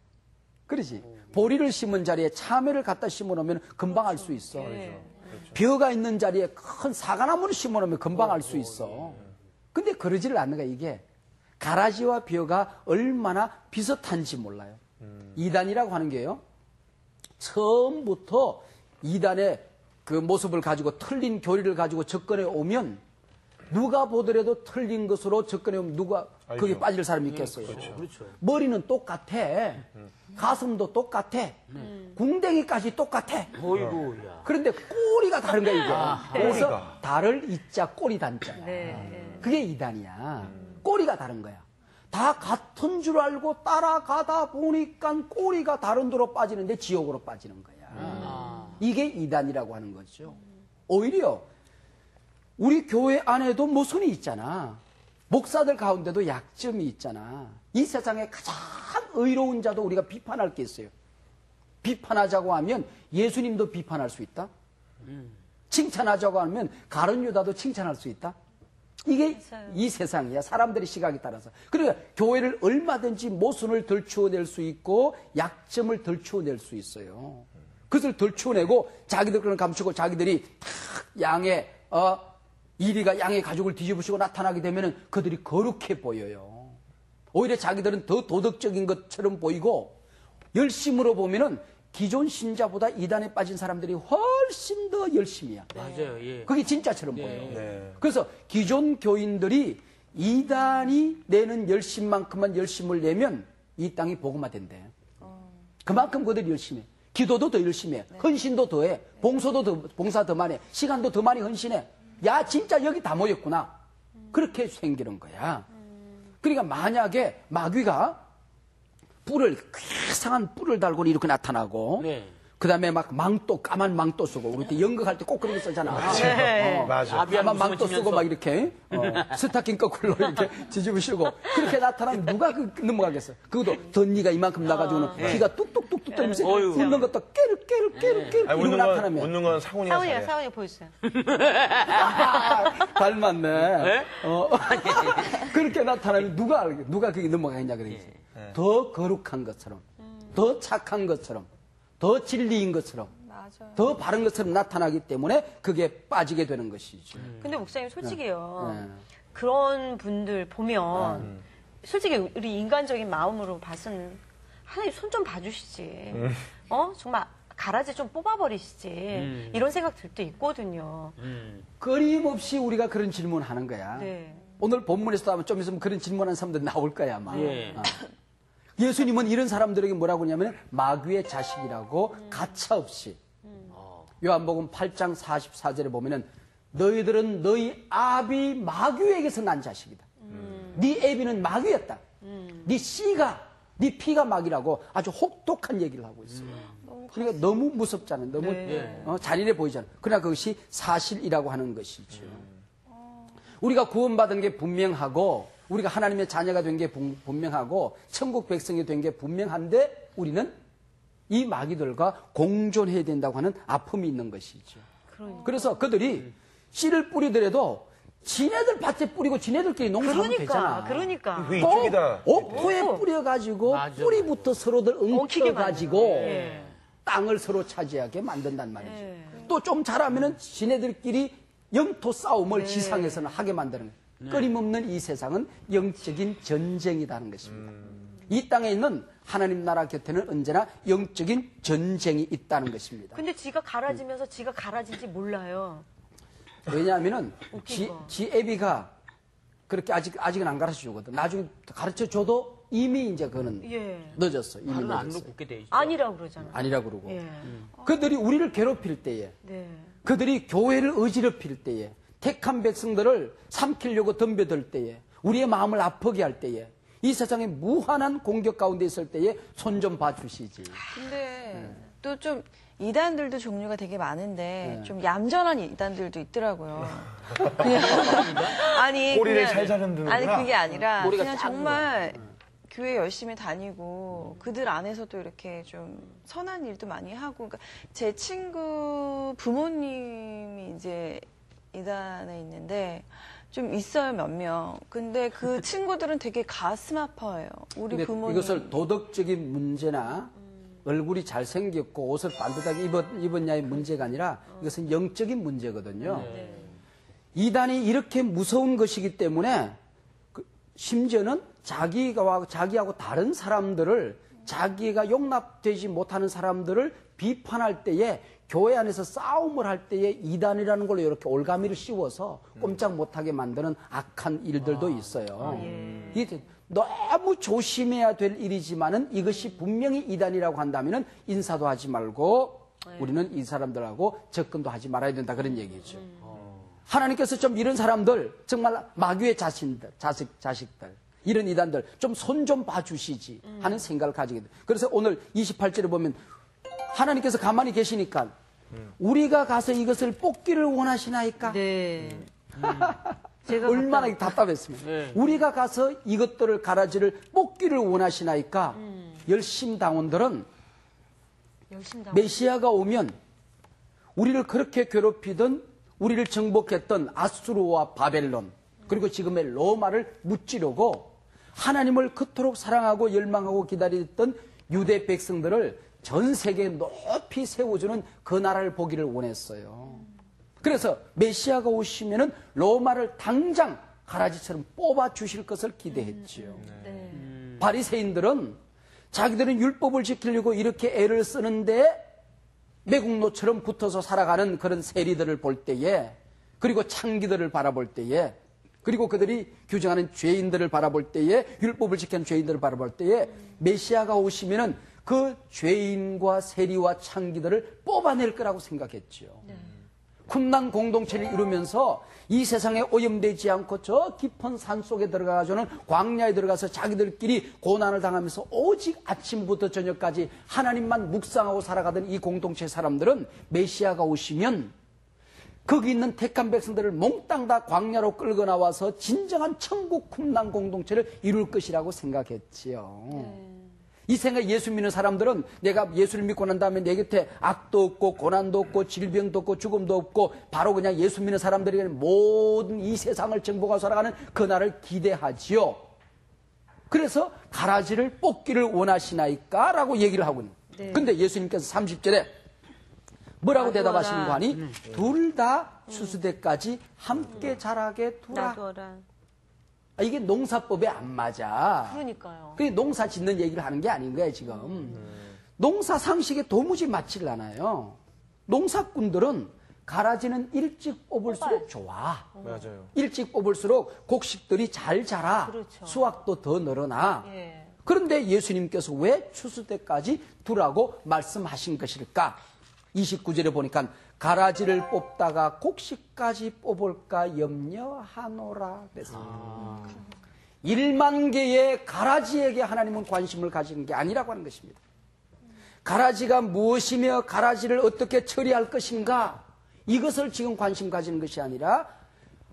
Speaker 5: 그러지? 보리를 심은 자리에 참외를 갖다 심어놓으면 금방 알 수 있어. 벼가 있는 자리에 큰 사과나무를 심어놓으면 금방 알 수 있어. 근데 그러지를 않는 거야. 이게 가라지와 벼가 얼마나 비슷한지 몰라요. 이단이라고 하는 게요, 처음부터 이단의 그 모습을 가지고 틀린 교리를 가지고 접근해 오면 누가 보더라도 틀린 것으로 접근해 오면 누가 거기에 빠질 사람이 있겠어요.
Speaker 3: 그렇죠.
Speaker 5: 머리는 똑같아. 가슴도 똑같아. 궁뎅이까지 똑같아.
Speaker 3: 어이구야.
Speaker 5: 그런데 꼬리가 다른 거야, 이게. 그래서 달을 이자 꼬리 단자야. 그게 이단이야. 꼬리가 다른 거야. 다 같은 줄 알고 따라가다 보니까 꼬리가 다른 데로 빠지는데 지옥으로 빠지는 거야. 이게 이단이라고 하는 거죠. 오히려 우리 교회 안에도 모순이 있잖아. 목사들 가운데도 약점이 있잖아. 이 세상에 가장 의로운 자도 우리가 비판할 게 있어요. 비판하자고 하면 예수님도 비판할 수 있다. 칭찬하자고 하면 가룟 유다도 칭찬할 수 있다. 이게 이 세상이야. 사람들의 시각에 따라서. 그러니까 교회를 얼마든지 모순을 덜추어낼 수 있고 약점을 덜추어낼 수 있어요. 그것을 덜추어내고 자기들 그런 감추고 자기들이 양의 이리가 양의 가죽을 뒤집으시고 나타나게 되면 그들이 거룩해 보여요. 오히려 자기들은 더 도덕적인 것처럼 보이고 열심으로 보면은 기존 신자보다 이단에 빠진 사람들이 훨씬 더 열심이야.
Speaker 3: 맞아요. 예.
Speaker 5: 그게 진짜처럼 보여요. 그래서 기존 교인들이 이단이 내는 열심만큼만 열심을 내면 이 땅이 복음화된대. 그만큼 그들이 열심히 해. 기도도 더 열심히 해. 헌신도 더 해. 봉사 더 많이 해. 시간도 더 많이 헌신해. 야, 진짜 여기 다 모였구나. 그렇게 생기는 거야. 그러니까 만약에 마귀가 이상한 뿔을 달고 이렇게 나타나고, 그 다음에 막 망토, 까만 망토 쓰고, 우리 때 연극할 때 꼭 그런 거 쓰잖아.
Speaker 2: 맞아.
Speaker 5: 까만 망토 쓰고 막 이렇게, 스타킹 거꾸로 이렇게 뒤집으시고, 그렇게 나타나면 누가 넘어가겠어? 그것도 덧니가 이만큼 나가지고는 피가 뚝뚝뚝뚝 떨면서 웃는 것도 깨르 이러고 나타나면.
Speaker 2: 웃는 건 상훈이가 잘해.
Speaker 1: 사원이가 보여주세요.
Speaker 5: 닮았네. 그렇게 나타나면 누가 그게 넘어가겠냐 그러겠지. 더 거룩한 것처럼, 더 착한 것처럼, 더 진리인 것처럼, 더 바른 것처럼 나타나기 때문에 그게 빠지게 되는 것이죠.
Speaker 1: 근데 목사님 솔직히요. 그런 분들 보면 솔직히 우리 인간적인 마음으로 봐서는 하나님 손 좀 봐주시지. 정말 가라지 좀 뽑아버리시지. 이런 생각 들 때 있거든요.
Speaker 5: 끊임없이 우리가 그런 질문하는 거야.
Speaker 1: 네.
Speaker 5: 오늘 본문에서도 아마 좀 있으면 그런 질문하는 사람들 나올 거야, 아마. 예수님은 이런 사람들에게 뭐라고 하냐면 마귀의 자식이라고 가차없이 요한복음 8장 44절에 보면은 너희들은 너희 아비 마귀에게서 난 자식이다. 네 애비는 마귀였다. 네 씨가 네 피가 마귀라고 아주 혹독한 얘기를 하고 있어요. 그러니까 너무 무섭잖아요. 너무 잔인해 보이잖아요. 그러나 그것이 사실이라고 하는 것이죠. 우리가 구원받은 게 분명하고 우리가 하나님의 자녀가 된 게 분명하고 천국 백성이 된 게 분명한데 우리는 이 마귀들과 공존해야 된다고 하는 아픔이 있는 것이죠. 그래서 그들이 씨를 뿌리더라도 지네들 밭에 뿌리고 지네들끼리 농사하면 되잖아.
Speaker 1: 그러니까.
Speaker 2: 그 이쪽이다.
Speaker 5: 옥토에 뿌려가지고 뿌리부터 서로들 엉켜가지고 땅을 서로 차지하게 만든단 말이죠. 또 좀 잘하면은 지네들끼리 영토 싸움을 지상에서는 하게 만드는 거예요. 끊임없는 이 세상은 영적인 전쟁이라는 것입니다. 이 땅에 있는 하나님 나라 곁에는 언제나 영적인 전쟁이 있다는 것입니다.
Speaker 1: 근데 지가 갈아지면서 지가 갈아진지 몰라요.
Speaker 5: 왜냐하면은 지 애비가 그렇게 아직은 안 가르쳐 주거든. 나중에 가르쳐 줘도 이미 이제 그거는 늦었어. 이미
Speaker 3: 발은 안
Speaker 5: 늦었어.
Speaker 3: 묶게 돼 있어.
Speaker 1: 아니라고 그러잖아.
Speaker 5: 아니라 그러고. 그들이 우리를 괴롭힐 때에 그들이 교회를 어지럽힐 때에 택한 백성들을 삼키려고 덤벼들 때에 우리의 마음을 아프게 할 때에 이 세상에 무한한 공격 가운데 있을 때에 손 좀 봐주시지.
Speaker 4: 근데 또 좀 이단들도 종류가 되게 많은데 좀 얌전한 이단들도 있더라고요. 그냥 아니
Speaker 2: 꼬리를
Speaker 4: 그냥-
Speaker 2: 살살 흔드는구나.
Speaker 4: 아니 그게 아니라
Speaker 5: 꼬리가
Speaker 4: 그냥
Speaker 5: 작은
Speaker 4: 정말 교회 열심히 다니고 그들 안에서도 이렇게 좀 선한 일도 많이 하고 그러니까 제 친구 부모님이 이제 이단에 있는데 좀 있어요 몇 명. 근데 그 친구들은 되게 가슴 아파해요. 우리
Speaker 5: 근데
Speaker 4: 부모님.
Speaker 5: 이것을 도덕적인 문제나 얼굴이 잘생겼고 옷을 반듯하게 입었냐의 문제가 아니라 이것은 영적인 문제거든요. 이단이 이렇게 무서운 것이기 때문에 심지어는 자기하고 다른 사람들을 자기가 용납되지 못하는 사람들을 비판할 때에 교회 안에서 싸움을 할 때에 이단이라는 걸로 이렇게 올가미를 씌워서 꼼짝 못하게 만드는 악한 일들도 있어요. 이게 너무 조심해야 될 일이지만은 이것이 분명히 이단이라고 한다면은 인사도 하지 말고 우리는 이 사람들하고 접근도 하지 말아야 된다 그런 얘기죠. 하나님께서 좀 이런 사람들 정말 마귀의 자식들 이런 이단들 좀 손 좀 봐주시지 하는 생각을 가지게 돼요. 그래서 오늘 28절에 보면 하나님께서 가만히 계시니까 우리가 가서 이것을 뽑기를 원하시나이까?
Speaker 1: 네.
Speaker 5: 얼마나 답답했습니까? 우리가 가서 이것들을 가라지를 뽑기를 원하시나이까? 열심당원들은 메시아가 오면 우리를 그렇게 괴롭히던 우리를 정복했던 아수르와 바벨론 그리고 지금의 로마를 무찌르고 하나님을 그토록 사랑하고 열망하고 기다리던 유대 백성들을 전 세계에 높이 세워주는 그 나라를 보기를 원했어요. 그래서 메시아가 오시면은 로마를 당장 가라지처럼 뽑아 주실 것을 기대했지요. 바리새인들은 자기들은 율법을 지키려고 이렇게 애를 쓰는데 매국노처럼 붙어서 살아가는 그런 세리들을 볼 때에 그리고 창기들을 바라볼 때에 그리고 그들이 규정하는 죄인들을 바라볼 때에 율법을 지키는 죄인들을 바라볼 때에 메시아가 오시면은 그 죄인과 세리와 창기들을 뽑아낼 거라고 생각했죠. 쿰난 공동체를 이루면서 이 세상에 오염되지 않고 저 깊은 산 속에 들어가서는 광야에 들어가서 자기들끼리 고난을 당하면서 오직 아침부터 저녁까지 하나님만 묵상하고 살아가던 이 공동체 사람들은 메시아가 오시면 거기 있는 택한 백성들을 몽땅 다 광야로 끌고 나와서 진정한 천국 쿰난 공동체를 이룰 것이라고 생각했지요. 이 생각 예수 믿는 사람들은 내가 예수를 믿고 난 다음에 내 곁에 악도 없고 고난도 없고 질병도 없고 죽음도 없고 바로 그냥 예수 믿는 사람들에게 모든 이 세상을 정복하고 살아가는 그날을 기대하지요. 그래서 가라지를 뽑기를 원하시나이까? 라고 얘기를 하고 있는 거예요. 근데 예수님께서 30절에 뭐라고 대답하시는 거 아니? 둘 다 추수대까지 함께 자라게 두라.
Speaker 1: 놔둬라.
Speaker 5: 이게 농사법에 안 맞아.
Speaker 1: 그러니까요.
Speaker 5: 그게 농사 짓는 얘기를 하는 게 아닌 거예요, 지금. 농사 상식에 도무지 맞지를 않아요. 농사꾼들은 가라지는 일찍 뽑을수록 좋아.
Speaker 2: 맞아요.
Speaker 5: 일찍 뽑을수록 곡식들이 잘 자라.
Speaker 1: 그렇죠.
Speaker 5: 수확도 더 늘어나.
Speaker 1: 예.
Speaker 5: 그런데 예수님께서 왜 추수 때까지 두라고 말씀하신 것일까? 29절에 보니까 가라지를 뽑다가 곡식까지 뽑을까 염려하노라 그랬습니다. 1만 개의 가라지에게 하나님은 관심을 가지는 게 아니라고 하는 것입니다. 가라지가 무엇이며 가라지를 어떻게 처리할 것인가, 이것을 지금 관심 가지는 것이 아니라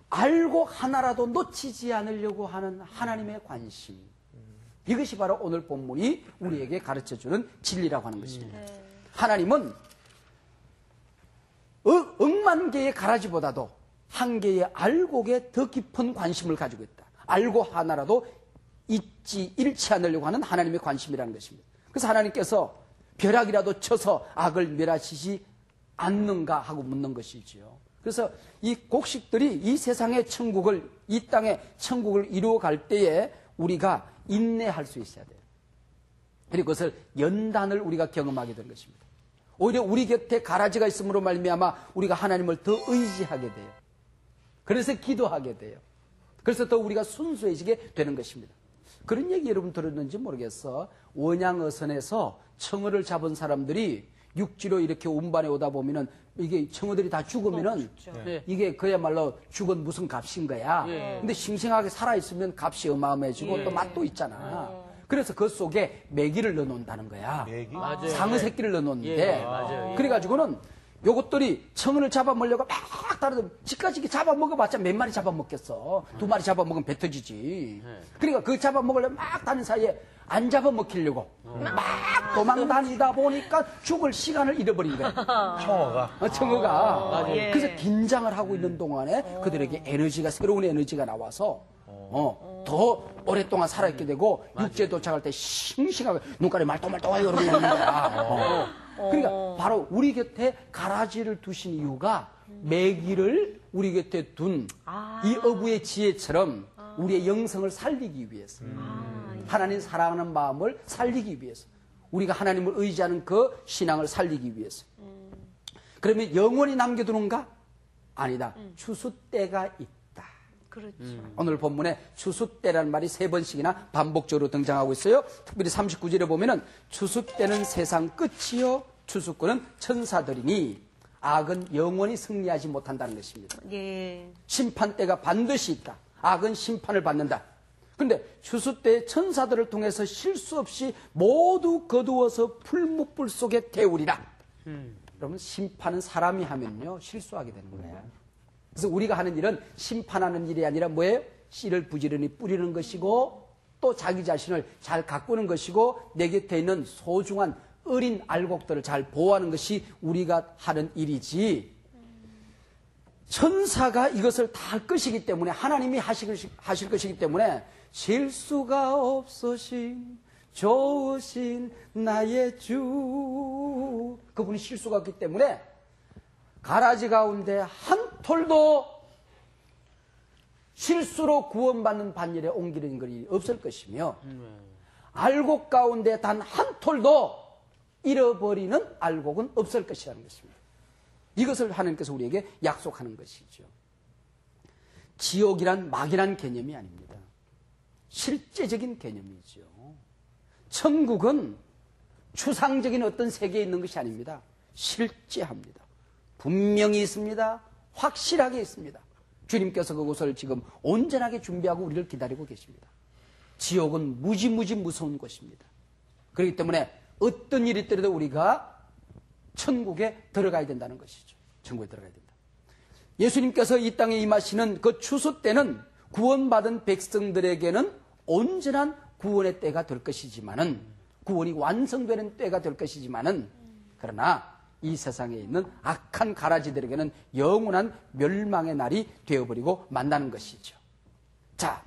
Speaker 5: 알고 하나라도 놓치지 않으려고 하는 하나님의 관심, 이것이 바로 오늘 본문이 우리에게 가르쳐주는 진리라고 하는 것입니다. 하나님은 억만 개의 가라지보다도 한 개의 알곡에 더 깊은 관심을 가지고 있다. 알고 하나라도 잃지 않으려고 하는 하나님의 관심이라는 것입니다. 그래서 하나님께서 벼락이라도 쳐서 악을 멸하시지 않는가 하고 묻는 것이지요. 그래서 이 곡식들이 이 세상의 천국을, 이 땅의 천국을 이루어갈 때에 우리가 인내할 수 있어야 돼요. 그리고 그것을 연단을 우리가 경험하게 된 것입니다. 오히려 우리 곁에 가라지가 있음으로 말미암아 우리가 하나님을 더 의지하게 돼요. 그래서 기도하게 돼요. 그래서 더 우리가 순수해지게 되는 것입니다. 그런 얘기 여러분 들었는지 모르겠어. 원양어선에서 청어를 잡은 사람들이 육지로 이렇게 운반해 오다 보면은 이게 청어들이 다 죽으면은 이게 그야말로 죽은 무슨 값인 거야. 근데 싱싱하게 살아있으면 값이 어마어마해지고 또 맛도 있잖아. 그래서 그 속에 메기를 넣어놓는다는 거야.
Speaker 2: 메기?
Speaker 5: 상어 새끼를 넣어놓는데. 그래가지고는 요것들이 청어를 잡아먹으려고 막 따라다니면 지까지 잡아먹어봤자 몇 마리 잡아먹겠어. 2마리 잡아먹으면 배 터지지. 그러니까 그 잡아먹으려고 막 다니는 사이에 안 잡아먹히려고 막 도망다니다 보니까 죽을 시간을 잃어버린 거야. 청어가. 그래서 긴장을 하고 있는 동안에 그들에게 에너지가, 새로운 에너지가 나와서 더 오랫동안 살아있게 되고 육지에 도착할 때 싱싱하게 눈가리 말똥말똥하게 그러고 있는 거야. 그러니까 바로 우리 곁에 가라지를 두신 이유가 메기를 우리 곁에 둔 이 어부의 지혜처럼 우리의 영성을 살리기 위해서, 하나님 사랑하는 마음을 살리기 위해서, 우리가 하나님을 의지하는 그 신앙을 살리기 위해서. 그러면 영원히 남겨두는가? 아니다. 추수 때가 있다.
Speaker 1: 그렇죠.
Speaker 5: 오늘 본문에 추수 때라는 말이 3번씩이나 반복적으로 등장하고 있어요. 특별히 39절에 보면은 추수 때는 세상 끝이요 추수꾼은 천사들이니 악은 영원히 승리하지 못한다는 것입니다.
Speaker 1: 예.
Speaker 5: 심판 때가 반드시 있다. 악은 심판을 받는다. 그런데 추수 때 천사들을 통해서 실수 없이 모두 거두어서 풀무불 속에 태우리라. 여러분, 심판은 사람이 하면요 실수하게 되는 거예요. 그래서 우리가 하는 일은 심판하는 일이 아니라 뭐예요? 씨를 부지런히 뿌리는 것이고 또 자기 자신을 잘 가꾸는 것이고 내 곁에 있는 소중한 어린 알곡들을 잘 보호하는 것이 우리가 하는 일이지, 천사가 이것을 다 할 것이기 때문에, 하나님이 하실 것이기 때문에 실수가 없으신 좋으신 나의 주, 그분이 실수가 없기 때문에 가라지 가운데 한 톨도 실수로 구원받는 반열에 옮기는 것이 없을 것이며, 알곡 가운데 단 한 톨도 잃어버리는 알곡은 없을 것이라는 것입니다. 이것을 하나님께서 우리에게 약속하는 것이죠. 지옥이란 막연한 개념이 아닙니다. 실제적인 개념이죠. 천국은 추상적인 어떤 세계에 있는 것이 아닙니다. 실제합니다. 분명히 있습니다. 확실하게 있습니다. 주님께서 그곳을 지금 온전하게 준비하고 우리를 기다리고 계십니다. 지옥은 무지무지 무서운 곳입니다. 그렇기 때문에 어떤 일이 있더라도 우리가 천국에 들어가야 된다는 것이죠. 천국에 들어가야 된다. 예수님께서 이 땅에 임하시는 그 추수 때는 구원받은 백성들에게는 온전한 구원의 때가 될 것이지만은, 구원이 완성되는 때가 될 것이지만은, 그러나 이 세상에 있는 악한 가라지들에게는 영원한 멸망의 날이 되어버리고 만나는 것이죠. 자,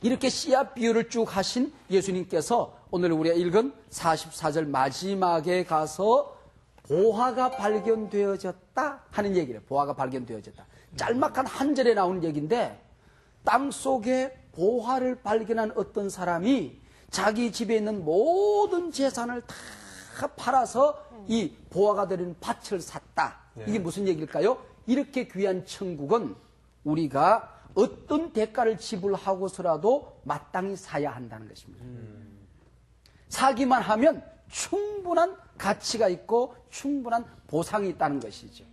Speaker 5: 이렇게 씨앗 비유를 쭉 하신 예수님께서 오늘 우리가 읽은 44절 마지막에 가서 보화가 발견되어졌다 하는 얘기를, 보화가 발견되어졌다. 짤막한 한 절에 나오는 얘기인데, 땅속에 보화를 발견한 어떤 사람이 자기 집에 있는 모든 재산을 다 팔아서 이 보화가 되는 밭을 샀다. 이게 무슨 얘기일까요? 이렇게 귀한 천국은 우리가 어떤 대가를 지불하고서라도 마땅히 사야 한다는 것입니다. 사기만 하면 충분한 가치가 있고 충분한 보상이 있다는 것이죠.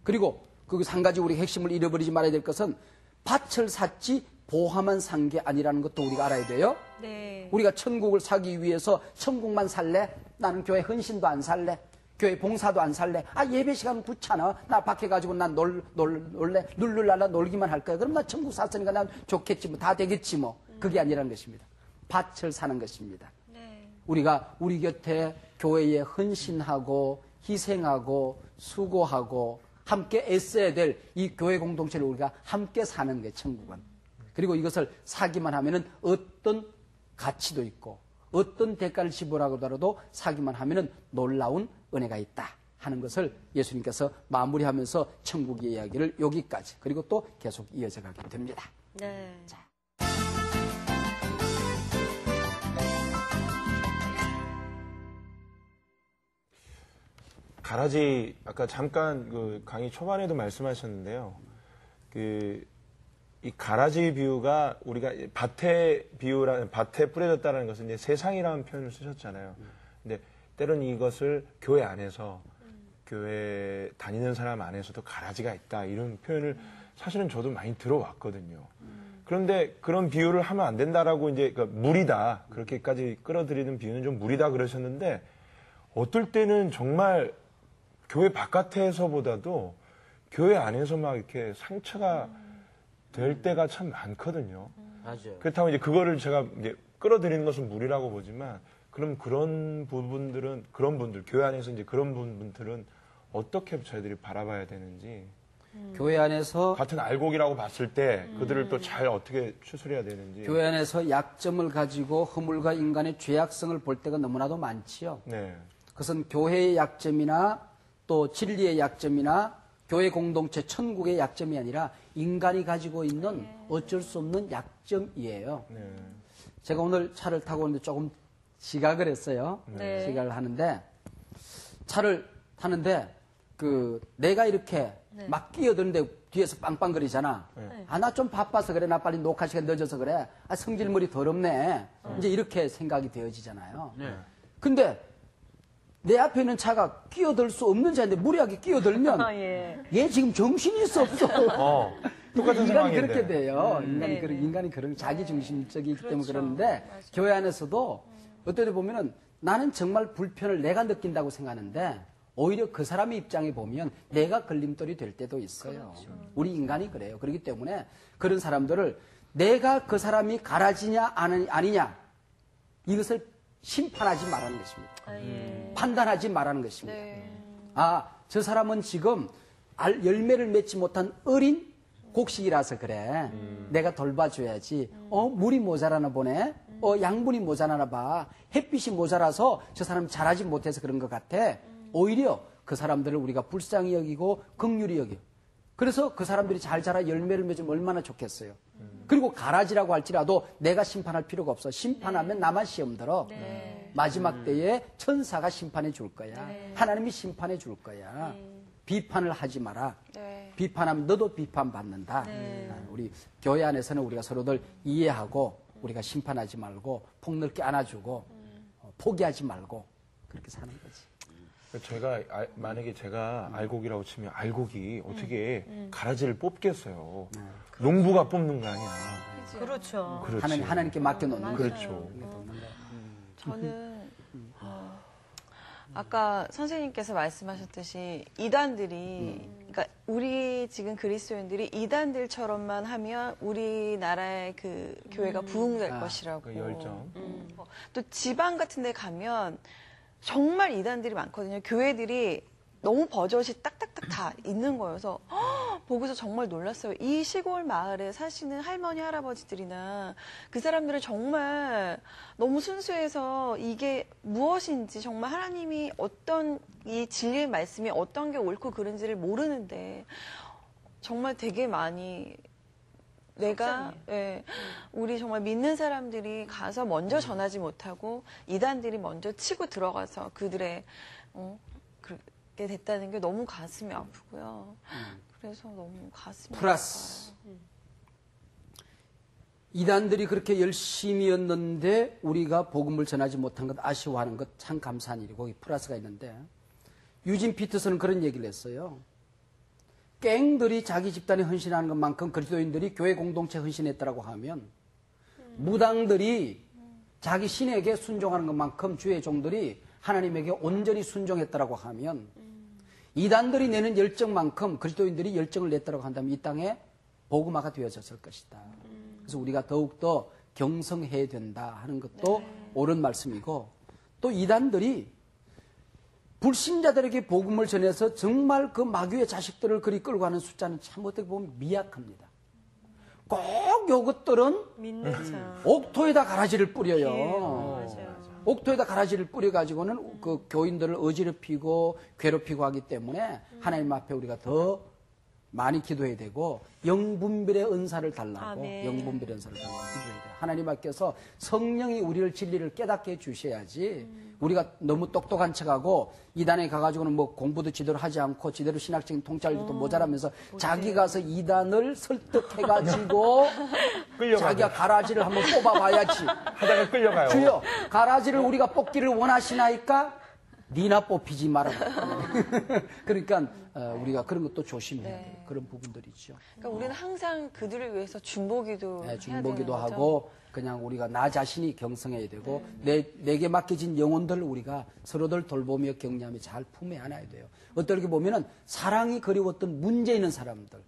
Speaker 5: 그리고 그 한 가지 우리 핵심을 잃어버리지 말아야 될 것은 밭을 샀지 보화만 산 게 아니라는 것도 우리가 알아야 돼요.
Speaker 1: 네.
Speaker 5: 우리가 천국을 사기 위해서 천국만 살래? 나는 교회 헌신도 안 살래? 교회 봉사도 안 살래? 아, 예배 시간은 귀찮아. 나 밖에 가지고 난 놀래? 룰루랄라 놀기만 할 거야. 그럼 나 천국 샀으니까 난 좋겠지 뭐. 다 되겠지 뭐. 그게 아니라는 것입니다. 밭을 사는 것입니다.
Speaker 1: 네.
Speaker 5: 우리가 우리 곁에 교회에 헌신하고 희생하고 수고하고 함께 애써야 될 이 교회 공동체를 우리가 함께 사는 게 천국은. 그리고 이것을 사기만 하면은 어떤 가치도 있고 어떤 대가를 지불하고 하더라도 사기만 하면은 놀라운 은혜가 있다 하는 것을 예수님께서 마무리하면서 천국의 이야기를 여기까지 그리고 또 계속 이어져 가게 됩니다.
Speaker 1: 네.
Speaker 5: 자.
Speaker 2: 가라지 아까 잠깐 그 강의 초반에도 말씀하셨는데요. 이 가라지 비유가 우리가 밭에 뿌려졌다는 것은 이제 세상이라는 표현을 쓰셨잖아요. 근데 때론 이것을 교회 안에서 교회 다니는 사람 안에서도 가라지가 있다 이런 표현을 사실은 저도 많이 들어왔거든요. 그런데 그런 비유를 하면 안 된다라고 이제 무리다 그렇게까지 끌어들이는 비유는 좀 무리다 그러셨는데 어떨 때는 정말 교회 바깥에서보다도 교회 안에서 막 이렇게 상처가 될 때가 참 많거든요.
Speaker 3: 맞아요.
Speaker 2: 그렇다고 이제 그거를 제가 이제 끌어들이는 것은 무리라고 보지만 그럼 그런 분들, 교회 안에서 이제 그런 분들은 어떻게 저희들이 바라봐야 되는지.
Speaker 5: 교회 안에서
Speaker 2: 같은 알곡이라고 봤을 때 그들을 또 잘 어떻게 추스려야 되는지.
Speaker 5: 교회 안에서 약점을 가지고 허물과 인간의 죄악성을 볼 때가 너무나도 많지요.
Speaker 2: 네.
Speaker 5: 그것은 교회의 약점이나 또 진리의 약점이나 교회 공동체 천국의 약점이 아니라 인간이 가지고 있는 어쩔 수 없는 약점이에요.
Speaker 2: 네.
Speaker 5: 제가 오늘 차를 타고 오는데 조금 지각을 했어요.
Speaker 1: 네.
Speaker 5: 지각을 하는데 차를 타는데 내가 이렇게 막 끼어드는데 뒤에서 빵빵거리잖아. 아, 나 좀 바빠서 그래. 나 빨리 녹화 시간 늦어서 그래. 아, 성질머리 더럽네. 이제 이렇게 생각이 되어지잖아요. 근데 내 앞에 있는 차가 끼어들 수 없는 차인데 무리하게 끼어들면 얘 지금 정신이 있어 없어.
Speaker 2: 똑같은
Speaker 5: 인간이
Speaker 2: 상황인데.
Speaker 5: 그렇게 돼요.
Speaker 1: 네,
Speaker 5: 인간이 그런 자기 중심적이기 때문에
Speaker 1: 그렇죠.
Speaker 5: 그러는데
Speaker 1: 맞아요.
Speaker 5: 교회 안에서도 어떨 때 보면은 나는 정말 불편을 내가 느낀다고 생각하는데 오히려 그 사람의 입장에 보면 내가 걸림돌이 될 때도 있어요. 우리 인간이 그래요. 그렇기 때문에 그런 사람들을 내가 그 사람이 가라지냐 아니냐 이것을 심판하지 말라는 것입니다. 판단하지 말라는 것입니다. 아, 저 사람은 지금 열매를 맺지 못한 어린 곡식이라서 그래. 내가 돌봐줘야지. 물이 모자라나 보네. 양분이 모자라나 봐. 햇빛이 모자라서 저 사람이 자라지 못해서 그런 것 같아. 오히려 그 사람들을 우리가 불쌍히 여기고 긍휼히 여겨. 그래서 그 사람들이 잘 자라 열매를 맺으면 얼마나 좋겠어요. 그리고 가라지라고 할지라도 내가 심판할 필요가 없어. 심판하면 나만 시험 들어. 마지막 때에 천사가 심판해 줄 거야. 하나님이 심판해 줄 거야. 비판을 하지 마라. 비판하면 너도 비판받는다. 우리 교회 안에서는 우리가 서로들 이해하고 우리가 심판하지 말고 폭넓게 안아주고 포기하지 말고 그렇게 사는 거지.
Speaker 2: 만약에 제가 알곡이라고 치면 알곡이 어떻게 가라지를 뽑겠어요. 농부가 뽑는 거 아니야.
Speaker 1: 그렇죠.
Speaker 2: 그렇지.
Speaker 5: 하나님께 맡겨놓는
Speaker 2: 그렇죠.
Speaker 4: 저는 아까 선생님께서 말씀하셨듯이 이단들이 그러니까 우리 지금 그리스도인들이 이단들처럼만 하면 우리나라의 그 교회가 부흥될 것이라고.
Speaker 2: 그 열정.
Speaker 4: 또 지방 같은 데 가면 정말 이단들이 많거든요. 교회들이 너무 버젓이 딱딱딱 다 있는 거여서 보고서 정말 놀랐어요. 이 시골 마을에 사시는 할머니, 할아버지들이나 그 사람들은 정말 너무 순수해서 이게 무엇인지 정말 하나님이 어떤 이 진리의 말씀이 어떤 게 옳고 그른지를 모르는데 정말 되게 많이 내가 우리 정말 믿는 사람들이 가서 먼저 전하지 못하고 이단들이 먼저 치고 들어가서 그들의 그렇게 됐다는 게 너무 가슴이 아프고요. 그래서 너무 가슴이
Speaker 5: 플러스 이단들이 그렇게 열심히였는데 우리가 복음을 전하지 못한 것 아쉬워하는 것 참 감사한 일이고 거기 플러스가 있는데 유진 피터스는 그런 얘기를 했어요. 갱들이 자기 집단에 헌신하는 것만큼 그리스도인들이 교회 공동체 헌신했다라고 하면 무당들이 자기 신에게 순종하는 것만큼 주의 종들이 하나님에게 온전히 순종했다라고 하면 이단들이 내는 열정만큼 그리스도인들이 열정을 냈다라고 한다면 이 땅에 복음화가 되어졌을 것이다. 그래서 우리가 더욱더 경성해야 된다 하는 것도 옳은 말씀이고 또 이단들이 불신자들에게 복음을 전해서 정말 그 마귀의 자식들을 그리 끌고 가는 숫자는 참 어떻게 보면 미약합니다. 꼭 요것들은
Speaker 1: 믿는 자.
Speaker 5: 옥토에다 가라지를 뿌려요.
Speaker 1: 맞아요.
Speaker 5: 옥토에다 가라지를 뿌려가지고는 그 교인들을 어지럽히고 괴롭히고 하기 때문에 하나님 앞에 우리가 더 많이 기도해야 되고 영분별의 은사를 달라고
Speaker 1: 아멘.
Speaker 5: 영분별의 은사를 달라고 기도해야 돼요. 하나님 앞에서 성령이 우리를 진리를 깨닫게 해주셔야지 우리가 너무 똑똑한 척하고 이단에 가가지고는 뭐 공부도 제대로 하지 않고 제대로 신학적인 통찰도 모자라면서 자기 가서 이단을 설득해가지고 자기가 가라지를 한번 뽑아봐야지.
Speaker 2: 하다가 끌려가요.
Speaker 5: 주여 가라지를 우리가 뽑기를 원하시나이까? 니나 뽑히지 말아라. 그러니까 우리가 그런 것도 조심해야 돼요. 그런 부분들이죠.
Speaker 4: 그러니까 우리는 항상 그들을 위해서 중보기도 해야
Speaker 5: 중보기도
Speaker 4: 되는 거죠?
Speaker 5: 하고 그냥 우리가 나 자신이 경성해야 되고 내게 맡겨진 영혼들을 우리가 서로들 돌보며 격려하며 잘 품에 안아야 돼요. 어떻게 보면은 사랑이 그리웠던 문제 있는 사람들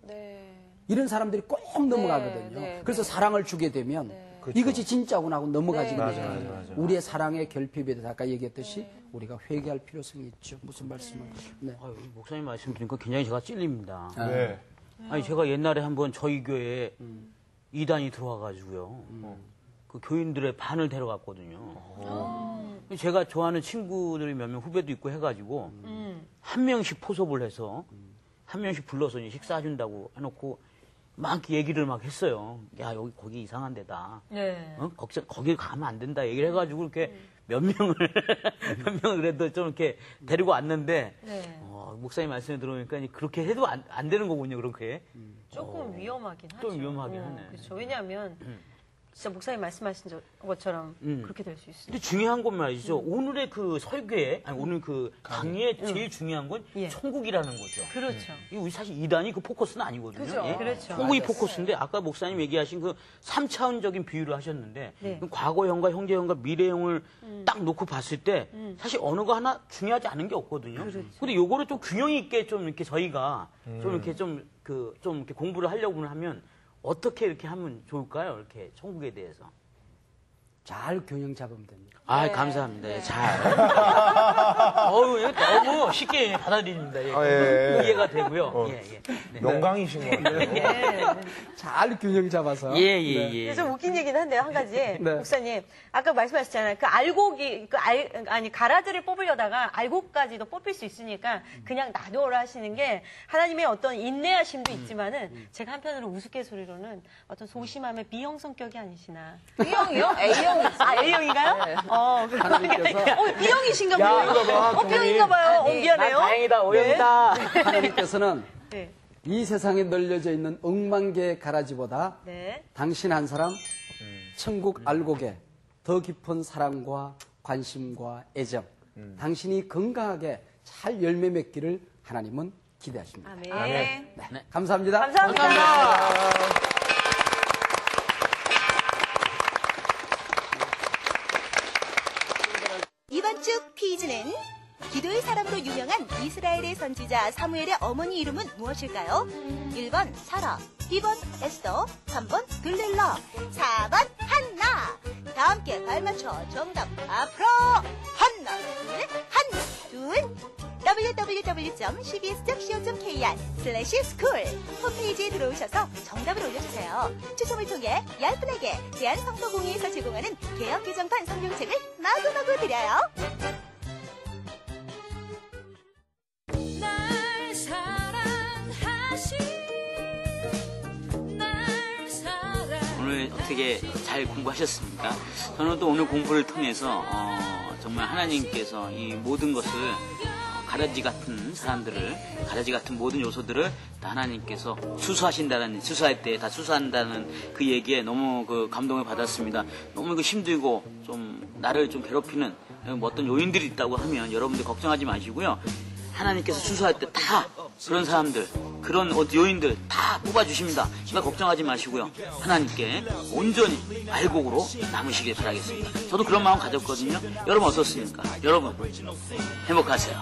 Speaker 5: 이런 사람들이 꼭 넘어가거든요. 그래서 사랑을 주게 되면 그렇죠. 이것이 진짜구나 하고 넘어가지 맞아요. 우리의 사랑의 결핍에 대해서 아까 얘기했듯이 우리가 회개할 필요성이 있죠. 무슨 말씀을. 네.
Speaker 3: 아유, 목사님 말씀 드리니까 굉장히 제가 찔립니다.
Speaker 2: 네.
Speaker 3: 아니 제가 옛날에 한번 저희 교회에 이단이 들어와가지고요. 그 교인들의 반을 데려갔거든요. 제가 좋아하는 친구들이 몇 명 후배도 있고 해가지고 한 명씩 포섭을 해서 한 명씩 불러서 이제 식사해준다고 해놓고 막 얘기를 막 했어요. 야 여기 거기 이상한 데다.
Speaker 1: 네.
Speaker 3: 거기 가면 안 된다 얘기를 해가지고 이렇게 몇 명을 그래도 좀 이렇게 데리고 왔는데 목사님 말씀을 들어보니까 그렇게 해도 안 되는 거군요. 그렇게.
Speaker 1: 조금 위험하긴 하죠.
Speaker 3: 좀 위험하긴 하네.
Speaker 1: 그렇죠. 왜냐하면 진짜 목사님 말씀하신 것처럼 그렇게 될 수 있어요.
Speaker 3: 근데 중요한 건 말이죠. 오늘의 그 설교에, 아니, 오늘 그 강의에 제일 중요한 건 천국이라는 거죠.
Speaker 1: 그렇죠.
Speaker 3: 우리 사실 이단이 그 포커스는 아니거든요.
Speaker 1: 그죠.
Speaker 3: 예?
Speaker 1: 그렇죠.
Speaker 3: 천국이 포커스인데 아까 목사님 얘기하신 그 3차원적인 비유를 하셨는데 과거형과 현재형과 미래형을 딱 놓고 봤을 때 사실 어느 거 하나 중요하지 않은 게 없거든요. 근데 요거를 좀 균형 있게 좀 이렇게 저희가 좀 이렇게 좀 이렇게 공부를 하려고 하면 어떻게 이렇게 하면 좋을까요? 이렇게 천국에 대해서.
Speaker 5: 잘 균형 잡으면 됩니다.
Speaker 3: 아, 감사합니다. 잘. 어우, 너무 쉽게 받아들입니다. 이해가 되고요. 네.
Speaker 2: 명강이신 것 같아요.
Speaker 5: 잘 균형 잡아서.
Speaker 1: 그래서 좀 웃긴 얘기는 한데요, 한 가지. 목사님, 아까 말씀하셨잖아요. 가라지를 뽑으려다가 알곡까지도 뽑힐 수 있으니까 그냥 놔둬라 하시는 게 하나님의 어떤 인내하심도 있지만은 제가 한편으로 우스갯소리로는 어떤 소심함의 B형 성격이 아니시나.
Speaker 4: B형이요? A형.
Speaker 1: A형인가요? 네.
Speaker 5: 하나님께서
Speaker 1: B형이신가 보요. B형인가 봐요. 미안해요.
Speaker 3: 다행이다, 오형이다.
Speaker 5: 하나님께서는 이 세상에 널려져 있는 억만 개의 가라지보다 당신 한 사람 천국 알곡에 더 깊은 사랑과 관심과 애정 당신이 건강하게 잘 열매 맺기를 하나님은 기대하십니다.
Speaker 1: 아멘.
Speaker 5: 네. 감사합니다.
Speaker 1: 감사합니다.
Speaker 6: 이번 주 퀴즈는 기도의 사람으로 유명한 이스라엘의 선지자 사무엘의 어머니 이름은 무엇일까요? 1번 사라, 2번 에스더, 3번 들릴라, 4번 한나. 다 함께 발맞춰 정답 앞으로 한나 둘 www.cbs.co.kr/school 홈페이지에 들어오셔서 정답을 올려주세요. 추첨을 통해 10분에게 대한성서공회에서 제공하는 개혁 개정판 성경책을 마구마구 드려요.
Speaker 3: 오늘 어떻게 잘 공부하셨습니까? 저는 또 오늘 공부를 통해서 정말 하나님께서 이 모든 것을 가라지 같은 사람들을, 가라지 같은 모든 요소들을 다 하나님께서 수수할 때 다 수수한다는 그 얘기에 너무 그 감동을 받았습니다. 너무 그 힘들고 좀 나를 좀 괴롭히는 뭐 어떤 요인들이 있다고 하면 여러분들 걱정하지 마시고요. 하나님께서 수수할 때 다 그런 사람들, 그런 요인들 다 뽑아주십니다. 그러니까 걱정하지 마시고요. 하나님께 온전히 알곡으로 남으시길 바라겠습니다. 저도 그런 마음 가졌거든요. 여러분 어떻습니까? 여러분 행복하세요.